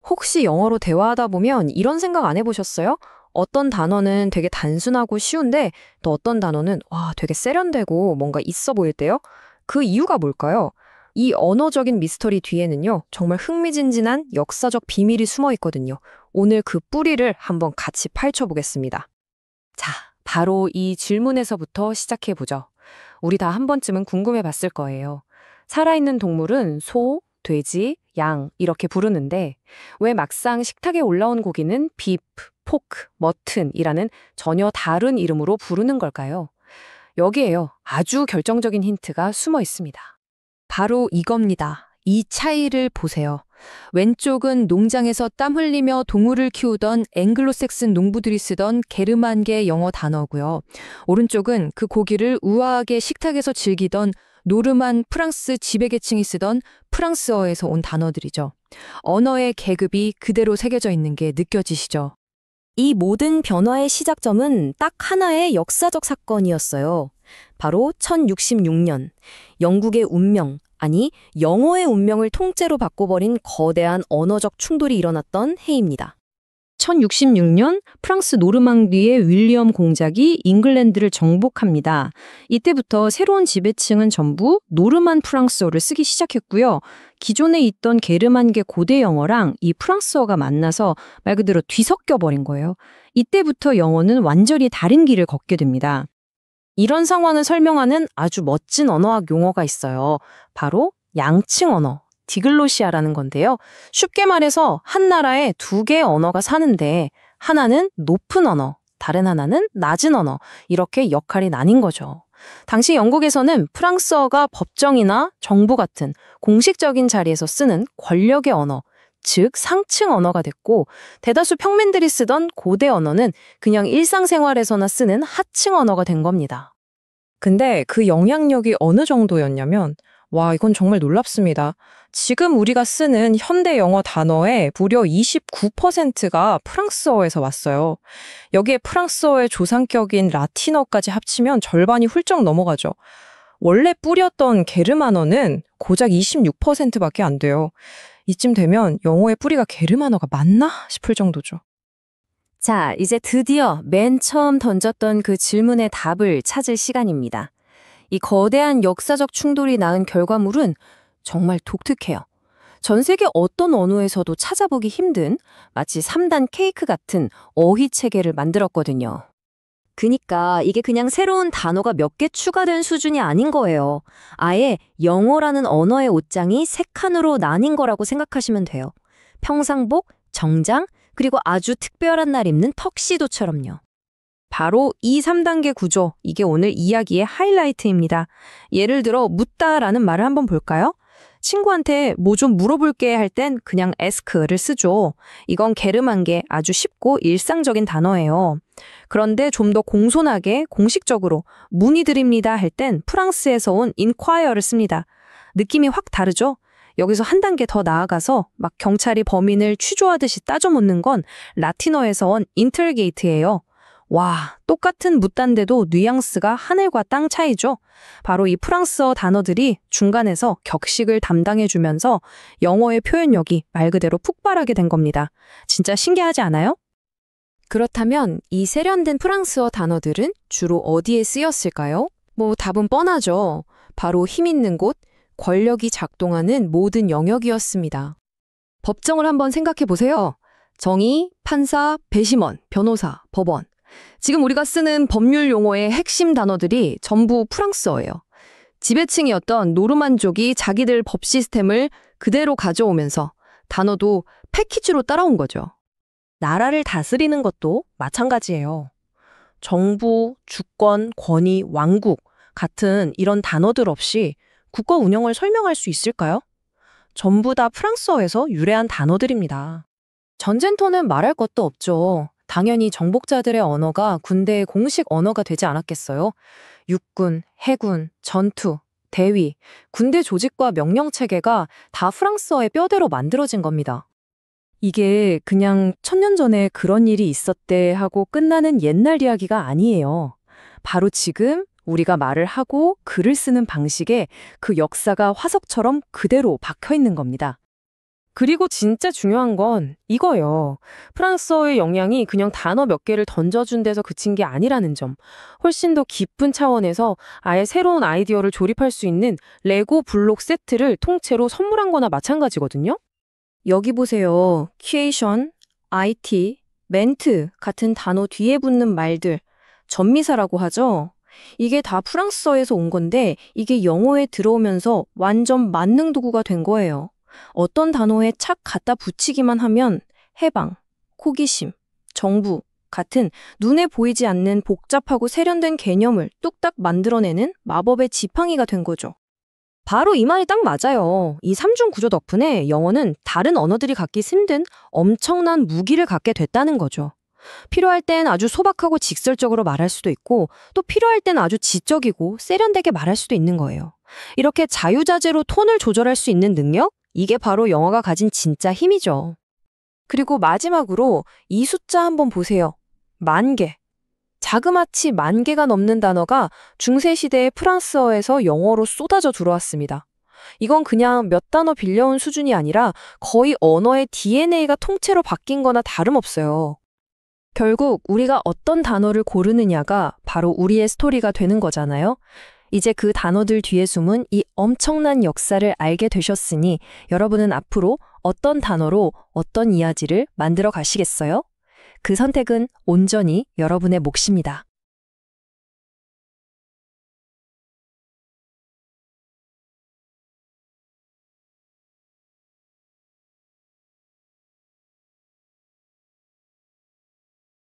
혹시 영어로 대화하다 보면 이런 생각 안 해보셨어요? 어떤 단어는 되게 단순하고 쉬운데 또 어떤 단어는 되게 세련되고 뭔가 있어 보일 때요? 그 이유가 뭘까요? 이 언어적인 미스터리 뒤에는요, 정말 흥미진진한 역사적 비밀이 숨어 있거든요. 오늘 그 뿌리를 한번 같이 파헤쳐보겠습니다. 자, 바로 이 질문에서부터 시작해보죠. 우리 다 한 번쯤은 궁금해 봤을 거예요. 살아있는 동물은 소, 돼지, 양 이렇게 부르는데 왜 막상 식탁에 올라온 고기는 비프, 포크, 머튼이라는 전혀 다른 이름으로 부르는 걸까요? 여기에요. 아주 결정적인 힌트가 숨어 있습니다. 바로 이겁니다. 이 차이를 보세요. 왼쪽은 농장에서 땀 흘리며 동물을 키우던 앵글로색슨 농부들이 쓰던 게르만계 영어 단어고요. 오른쪽은 그 고기를 우아하게 식탁에서 즐기던 노르만 프랑스 지배계층이 쓰던 프랑스어에서 온 단어들이죠. 언어의 계급이 그대로 새겨져 있는 게 느껴지시죠? 이 모든 변화의 시작점은 딱 하나의 역사적 사건이었어요. 바로 1066년, 영국의 운명, 아니 영어의 운명을 통째로 바꿔버린 거대한 언어적 충돌이 일어났던 해입니다. 1066년 프랑스 노르망디의 윌리엄 공작이 잉글랜드를 정복합니다. 이때부터 새로운 지배층은 전부 노르만 프랑스어를 쓰기 시작했고요. 기존에 있던 게르만계 고대 영어랑 이 프랑스어가 만나서 말 그대로 뒤섞여 버린 거예요. 이때부터 영어는 완전히 다른 길을 걷게 됩니다. 이런 상황을 설명하는 아주 멋진 언어학 용어가 있어요. 바로 양층 언어, 디글로시아라는 건데요. 쉽게 말해서 한 나라에 두 개의 언어가 사는데 하나는 높은 언어, 다른 하나는 낮은 언어, 이렇게 역할이 나뉜 거죠. 당시 영국에서는 프랑스어가 법정이나 정부 같은 공식적인 자리에서 쓰는 권력의 언어, 즉 상층 언어가 됐고 대다수 평민들이 쓰던 고대 언어는 그냥 일상생활에서나 쓰는 하층 언어가 된 겁니다. 근데 그 영향력이 어느 정도였냐면 이건 정말 놀랍습니다. 지금 우리가 쓰는 현대 영어 단어의 무려 29%가 프랑스어에서 왔어요. 여기에 프랑스어의 조상격인 라틴어까지 합치면 절반이 훌쩍 넘어가죠. 원래 뿌렸던 게르만어는 고작 26%밖에 안 돼요. 이쯤 되면 영어의 뿌리가 게르만어가 맞나 싶을 정도죠. 자, 이제 드디어 맨 처음 던졌던 그 질문의 답을 찾을 시간입니다. 이 거대한 역사적 충돌이 낳은 결과물은 정말 독특해요. 전 세계 어떤 언어에서도 찾아보기 힘든 마치 3단 케이크 같은 어휘 체계를 만들었거든요. 그니까 이게 그냥 새로운 단어가 몇 개 추가된 수준이 아닌 거예요. 아예 영어라는 언어의 옷장이 세 칸으로 나뉜 거라고 생각하시면 돼요. 평상복, 정장, 그리고 아주 특별한 날 입는 턱시도처럼요. 바로 이 3단계 구조, 이게 오늘 이야기의 하이라이트입니다. 예를 들어 묻다라는 말을 한번 볼까요? 친구한테 뭐 좀 물어볼게 할 땐 그냥 ask를 쓰죠. 이건 게르만계 아주 쉽고 일상적인 단어예요. 그런데 좀 더 공손하게 공식적으로 문의드립니다 할 땐 프랑스에서 온 inquire를 씁니다. 느낌이 확 다르죠? 여기서 한 단계 더 나아가서 막 경찰이 범인을 취조하듯이 따져 묻는 건 라틴어에서 온 interrogate예요. 와, 똑같은 묻단데도 뉘앙스가 하늘과 땅 차이죠. 바로 이 프랑스어 단어들이 중간에서 격식을 담당해주면서 영어의 표현력이 말 그대로 폭발하게 된 겁니다. 진짜 신기하지 않아요? 그렇다면 이 세련된 프랑스어 단어들은 주로 어디에 쓰였을까요? 답은 뻔하죠. 바로 힘 있는 곳, 권력이 작동하는 모든 영역이었습니다. 법정을 한번 생각해 보세요. 정의, 판사, 배심원, 변호사, 법원. 지금 우리가 쓰는 법률 용어의 핵심 단어들이 전부 프랑스어예요. 지배층이었던 노르만족이 자기들 법 시스템을 그대로 가져오면서 단어도 패키지로 따라온 거죠. 나라를 다스리는 것도 마찬가지예요. 정부, 주권, 권위, 왕국 같은 이런 단어들 없이 국가 운영을 설명할 수 있을까요? 전부 다 프랑스어에서 유래한 단어들입니다. 전쟁터는 말할 것도 없죠. 당연히 정복자들의 언어가 군대의 공식 언어가 되지 않았겠어요? 육군, 해군, 전투, 대위, 군대 조직과 명령체계가 다 프랑스어의 뼈대로 만들어진 겁니다. 이게 그냥 1000년 전에 그런 일이 있었대 하고 끝나는 옛날 이야기가 아니에요. 바로 지금 우리가 말을 하고 글을 쓰는 방식에 그 역사가 화석처럼 그대로 박혀 있는 겁니다. 그리고 진짜 중요한 건 이거예요. 프랑스어의 영향이 그냥 단어 몇 개를 던져준 데서 그친 게 아니라는 점. 훨씬 더 깊은 차원에서 아예 새로운 아이디어를 조립할 수 있는 레고 블록 세트를 통째로 선물한 거나 마찬가지거든요. 여기 보세요. 큐에이션, IT, 멘트 같은 단어 뒤에 붙는 말들, 전미사라고 하죠. 이게 다 프랑스어에서 온 건데 이게 영어에 들어오면서 완전 만능 도구가 된 거예요. 어떤 단어에 착 갖다 붙이기만 하면 해방, 호기심, 정부 같은 눈에 보이지 않는 복잡하고 세련된 개념을 뚝딱 만들어내는 마법의 지팡이가 된 거죠. 바로 이 말이 딱 맞아요. 이 삼중 구조 덕분에 영어는 다른 언어들이 갖기 힘든 엄청난 무기를 갖게 됐다는 거죠. 필요할 땐 아주 소박하고 직설적으로 말할 수도 있고 또 필요할 땐 아주 지적이고 세련되게 말할 수도 있는 거예요. 이렇게 자유자재로 톤을 조절할 수 있는 능력? 이게 바로 영어가 가진 진짜 힘이죠. 그리고 마지막으로 이 숫자 한번 보세요. 10,000개. 자그마치 10,000개가 넘는 단어가 중세시대의 프랑스어에서 영어로 쏟아져 들어왔습니다. 이건 그냥 몇 단어 빌려온 수준이 아니라 거의 언어의 DNA가 통째로 바뀐 거나 다름없어요. 결국 우리가 어떤 단어를 고르느냐가 바로 우리의 스토리가 되는 거잖아요. 이제 그 단어들 뒤에 숨은 이 엄청난 역사를 알게 되셨으니 여러분은 앞으로 어떤 단어로 어떤 이야기를 만들어 가시겠어요? 그 선택은 온전히 여러분의 몫입니다.